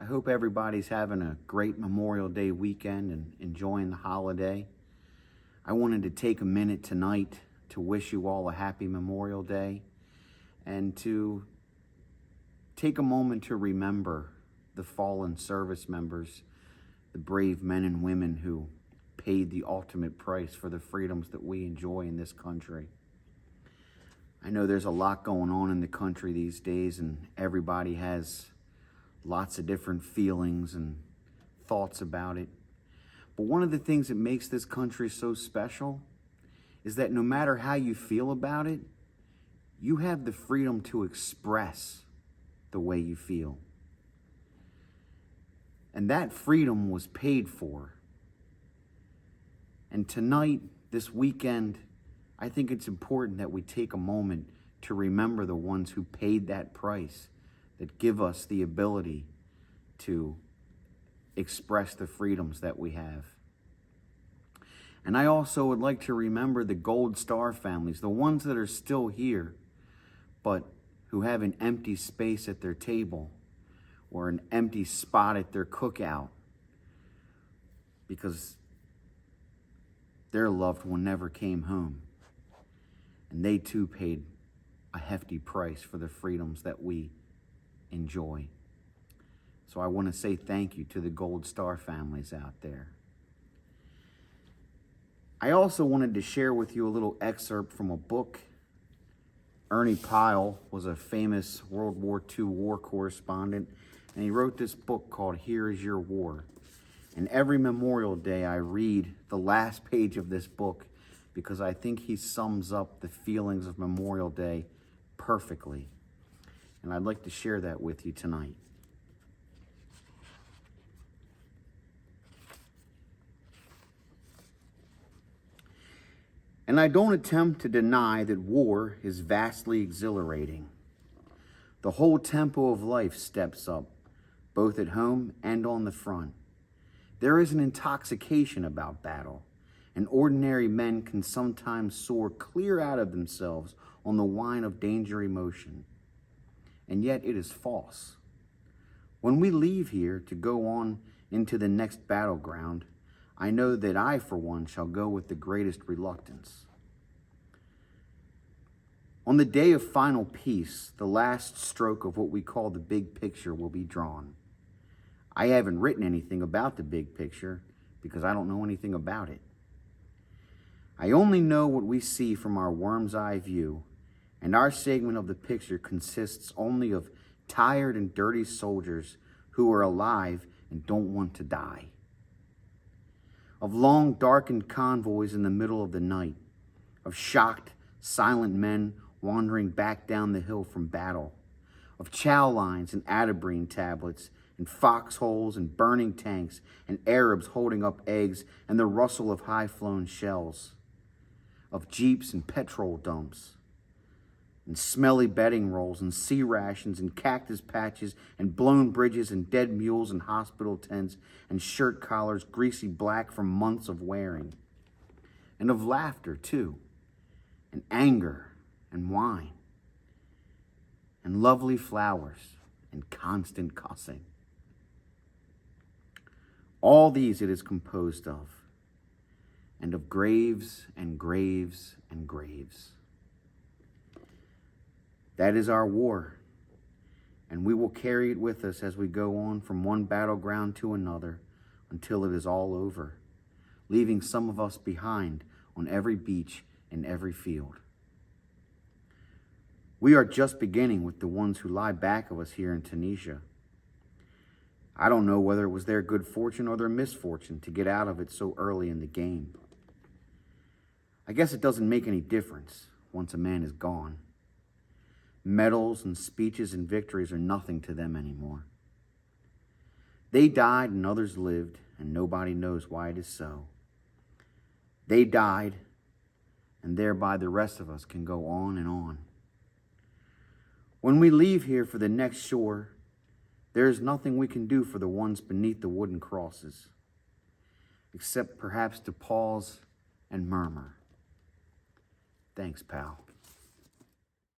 I hope everybody's having a great Memorial Day weekend and enjoying the holiday. I wanted to take a minute tonight to wish you all a happy Memorial Day and to take a moment to remember the fallen service members, the brave men and women who paid the ultimate price for the freedoms that we enjoy in this country. I know there's a lot going on in the country these days, and everybody has lots of different feelings and thoughts about it. But one of the things that makes this country so special is that no matter how you feel about it, you have the freedom to express the way you feel. And that freedom was paid for. And tonight, this weekend, I think it's important that we take a moment to remember the ones who paid that price, that give us the ability to express the freedoms that we have. And I also would like to remember the Gold Star families, the ones that are still here, but who have an empty space at their table or an empty spot at their cookout because their loved one never came home. And they too paid a hefty price for the freedoms that we enjoy. So I want to say thank you to the Gold Star families out there. I also wanted to share with you a little excerpt from a book. Ernie Pyle was a famous World War II war correspondent, and he wrote this book called Here Is Your War. And every Memorial Day I read the last page of this book because I think he sums up the feelings of Memorial Day perfectly. And I'd like to share that with you tonight. And I don't attempt to deny that war is vastly exhilarating. The whole tempo of life steps up, both at home and on the front. There is an intoxication about battle, and ordinary men can sometimes soar clear out of themselves on the wine of danger emotion. And yet it is false. When we leave here to go on into the next battleground, I know that I, for one, shall go with the greatest reluctance. On the day of final peace, the last stroke of what we call the big picture will be drawn. I haven't written anything about the big picture because I don't know anything about it. I only know what we see from our worm's eye view, and our segment of the picture consists only of tired and dirty soldiers who are alive and don't want to die. Of long, darkened convoys in the middle of the night, of shocked, silent men wandering back down the hill from battle, of chow lines and atabrine tablets, and foxholes and burning tanks, and Arabs holding up eggs, and the rustle of high-flown shells, of jeeps and petrol dumps, and smelly bedding rolls, and sea rations, and cactus patches, and blown bridges, and dead mules, and hospital tents, and shirt collars greasy black from months of wearing, and of laughter, too, and anger, and wine, and lovely flowers, and constant cussing. All these it is composed of, and of graves and graves and graves. That is our war, and we will carry it with us as we go on from one battleground to another until it is all over, leaving some of us behind on every beach and every field. We are just beginning with the ones who lie back of us here in Tunisia. I don't know whether it was their good fortune or their misfortune to get out of it so early in the game. I guess it doesn't make any difference once a man is gone. Medals and speeches and victories are nothing to them anymore. They died and others lived, and nobody knows why it is so. They died, and thereby the rest of us can go on and on. When we leave here for the next shore, there is nothing we can do for the ones beneath the wooden crosses, except perhaps to pause and murmur. Thanks, pal.